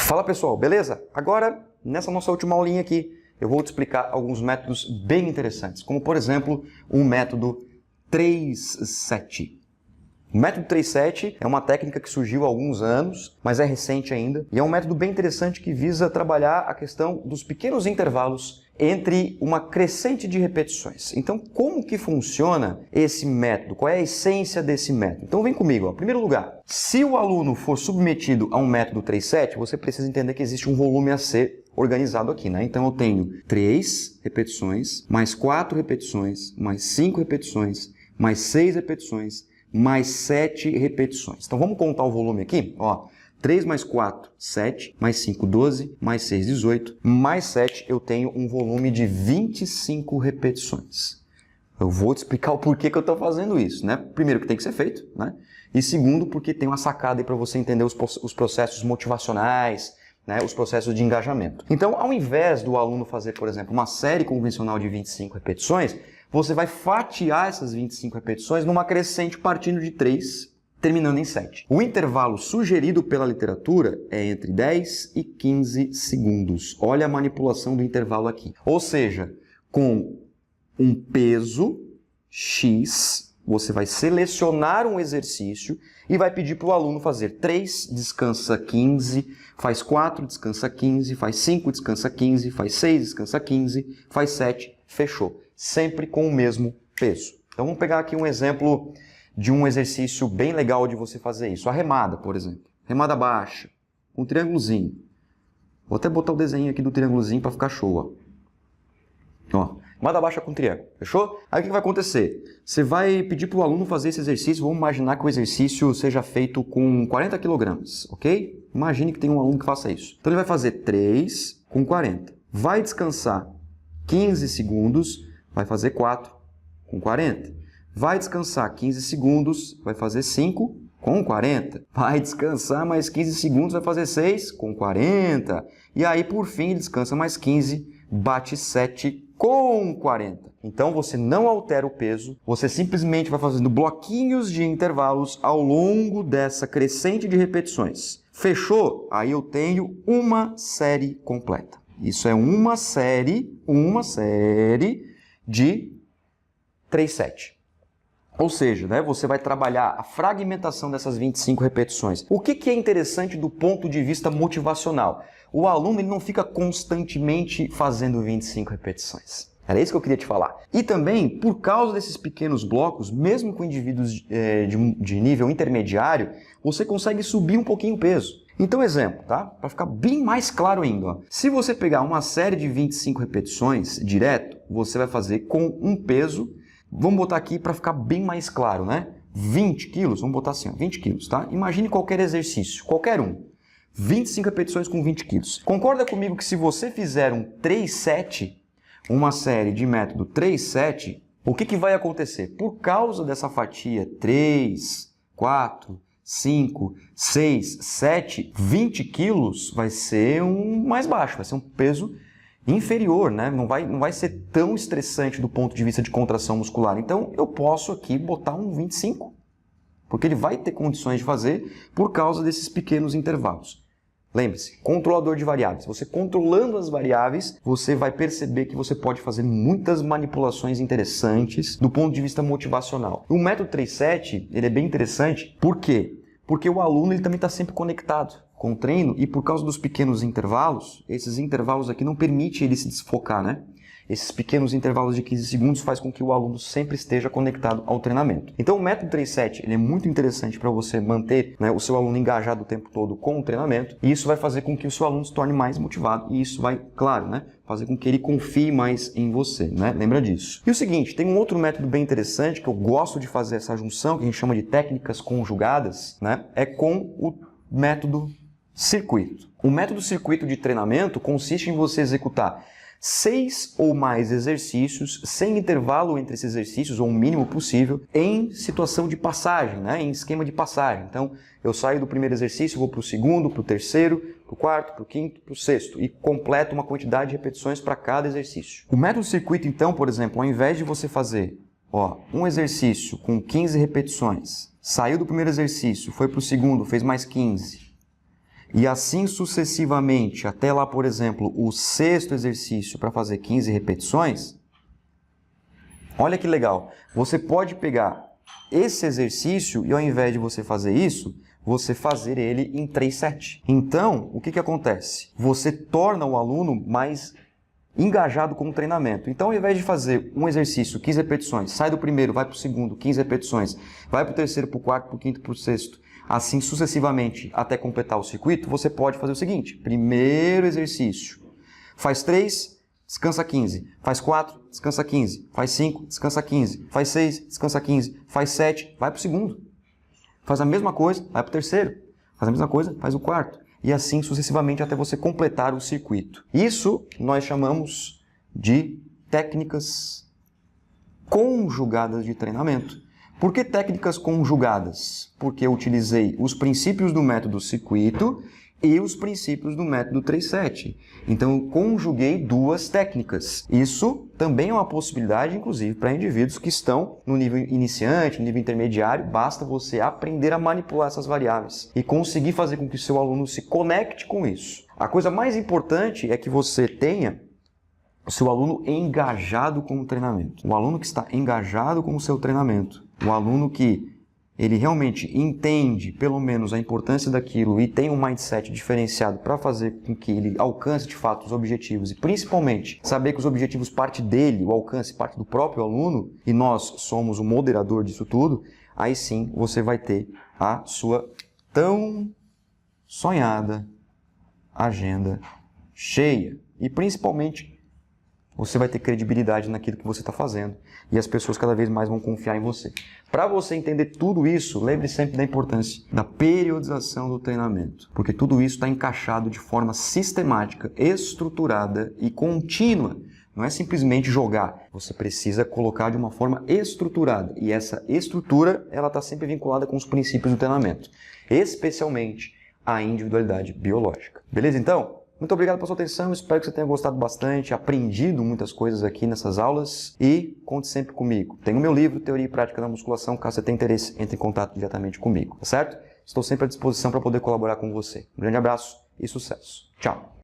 Fala pessoal, beleza? Agora, nessa nossa última aulinha aqui, eu vou te explicar alguns métodos bem interessantes, como por exemplo, o método 3-7. O método 3-7 é uma técnica que surgiu há alguns anos, mas é recente ainda, e é um método bem interessante que visa trabalhar a questão dos pequenos intervalos entre uma crescente de repetições. Então, como que funciona esse método? Qual é a essência desse método? Então, vem comigo. Em primeiro lugar, se o aluno for submetido a um método 3-7, você precisa entender que existe um volume a ser organizado aqui, né? Então, eu tenho 3 repetições, mais 4 repetições, mais 5 repetições, mais 6 repetições, mais 7 repetições. Então, vamos contar o volume aqui, ó. 3 mais 4, 7, mais 5, 12, mais 6, 18, mais 7, eu tenho um volume de 25 repetições. Eu vou te explicar o porquê que eu estou fazendo isso, né? Primeiro, que tem que ser feito, né? E segundo, porque tem uma sacada aí para você entender os processos motivacionais, né? Os processos de engajamento. Então, ao invés do aluno fazer, por exemplo, uma série convencional de 25 repetições, você vai fatiar essas 25 repetições numa crescente partindo de 3, terminando em 7. O intervalo sugerido pela literatura é entre 10 e 15 segundos. Olha a manipulação do intervalo aqui. Ou seja, com um peso X, você vai selecionar um exercício e vai pedir para o aluno fazer 3, descansa 15, faz 4, descansa 15, faz 5, descansa 15, faz 6, descansa 15, faz 7, fechou. Sempre com o mesmo peso. Então vamos pegar aqui um exemplo de um exercício bem legal de você fazer isso. A remada, por exemplo. Remada baixa, um triângulozinho. Vou até botar o desenho aqui do triângulozinho para ficar show, ó. Remada baixa com triângulo, fechou? Aí o que vai acontecer? Você vai pedir para o aluno fazer esse exercício, vamos imaginar que o exercício seja feito com 40 kg, ok? Imagine que tem um aluno que faça isso. Então ele vai fazer 3 com 40. Vai descansar 15 segundos, vai fazer 4 com 40. Vai descansar 15 segundos, vai fazer 5 com 40. Vai descansar mais 15 segundos, vai fazer 6 com 40. E aí, por fim, descansa mais 15, bate 7 com 40. Então, você não altera o peso, você simplesmente vai fazendo bloquinhos de intervalos ao longo dessa crescente de repetições. Fechou? Aí eu tenho uma série completa. Isso é uma série de 3-7. Ou seja, né, você vai trabalhar a fragmentação dessas 25 repetições. O que é interessante do ponto de vista motivacional? O aluno ele não fica constantemente fazendo 25 repetições. Era isso que eu queria te falar. E também, por causa desses pequenos blocos, mesmo com indivíduos de nível intermediário, você consegue subir um pouquinho o peso. Então, exemplo, tá? Para ficar bem mais claro ainda. Ó. Se você pegar uma série de 25 repetições direto, você vai fazer com um peso. Vamos botar aqui para ficar bem mais claro, né? 20 quilos, vamos botar assim, ó, 20 quilos, tá? Imagine qualquer exercício, qualquer um. 25 repetições com 20 quilos. Concorda comigo que se você fizer um 3-7, uma série de método 3-7, o que vai acontecer? Por causa dessa fatia 3, 4, 5, 6, 7, 20 quilos vai ser um mais baixo, vai ser um peso inferior, né? Não vai ser tão estressante do ponto de vista de contração muscular. Então, eu posso aqui botar um 25, porque ele vai ter condições de fazer por causa desses pequenos intervalos. Lembre-se, controlador de variáveis. Você controlando as variáveis, você vai perceber que você pode fazer muitas manipulações interessantes do ponto de vista motivacional. O método 3-7, ele é bem interessante. Por quê? Porque o aluno ele também está sempre conectado com o treino e por causa dos pequenos intervalos, esses intervalos aqui não permitem ele se desfocar, né? Esses pequenos intervalos de 15 segundos faz com que o aluno sempre esteja conectado ao treinamento. Então o método 3-7 ele é muito interessante para você manter, né, o seu aluno engajado o tempo todo com o treinamento e isso vai fazer com que o seu aluno se torne mais motivado e isso vai, claro, né, fazer com que ele confie mais em você, né? Lembra disso. E o seguinte, tem um outro método bem interessante que eu gosto de fazer essa junção, que a gente chama de técnicas conjugadas, né? É com o método circuito. O método circuito de treinamento consiste em você executar 6 ou mais exercícios sem intervalo entre esses exercícios, ou o mínimo possível, em situação de passagem, né? Em esquema de passagem. Então, eu saio do primeiro exercício, vou para o segundo, para o terceiro, para o quarto, para o quinto, para o sexto, e completo uma quantidade de repetições para cada exercício. O método circuito, então, por exemplo, ao invés de você fazer um exercício com 15 repetições, saiu do primeiro exercício, foi para o segundo, fez mais 15, e assim sucessivamente, até lá, por exemplo, o sexto exercício para fazer 15 repetições, olha que legal. Você pode pegar esse exercício e ao invés de você fazer isso, você fazer ele em 3 sets. Então, o que acontece? Você torna o aluno mais engajado com o treinamento. Então, ao invés de fazer um exercício, 15 repetições, sai do primeiro, vai para o segundo, 15 repetições, vai para o terceiro, para o quarto, para o quinto, para o sexto, assim sucessivamente até completar o circuito, você pode fazer o seguinte: primeiro exercício, faz 3, descansa 15, faz 4, descansa 15, faz 5, descansa 15, faz 6, descansa 15, faz 7, vai para o segundo. Faz a mesma coisa, vai para o terceiro, faz a mesma coisa, faz o quarto. E assim sucessivamente até você completar o circuito. Isso nós chamamos de técnicas conjugadas de treinamento. Por que técnicas conjugadas? Porque eu utilizei os princípios do método circuito e os princípios do método 3-7. Então, eu conjuguei duas técnicas. Isso também é uma possibilidade, inclusive, para indivíduos que estão no nível iniciante, no nível intermediário. Basta você aprender a manipular essas variáveis e conseguir fazer com que o seu aluno se conecte com isso. A coisa mais importante é que você tenha o seu aluno engajado com o treinamento. O aluno que está engajado com o seu treinamento. O aluno que ele realmente entende, pelo menos, a importância daquilo e tem um mindset diferenciado para fazer com que ele alcance, de fato, os objetivos e, principalmente, saber que os objetivos parte dele, o alcance parte do próprio aluno e nós somos o moderador disso tudo, aí sim você vai ter a sua tão sonhada agenda cheia e, principalmente, você vai ter credibilidade naquilo que você está fazendo e as pessoas cada vez mais vão confiar em você. Para você entender tudo isso, lembre sempre da importância da periodização do treinamento, porque tudo isso está encaixado de forma sistemática, estruturada e contínua. Não é simplesmente jogar, você precisa colocar de uma forma estruturada e essa estrutura ela está sempre vinculada com os princípios do treinamento, especialmente a individualidade biológica. Beleza então? Muito obrigado pela sua atenção, espero que você tenha gostado bastante, aprendido muitas coisas aqui nessas aulas e conte sempre comigo. Tem o meu livro, Teoria e Prática da Musculação, caso você tenha interesse, entre em contato diretamente comigo, tá certo? Estou sempre à disposição para poder colaborar com você. Um grande abraço e sucesso. Tchau!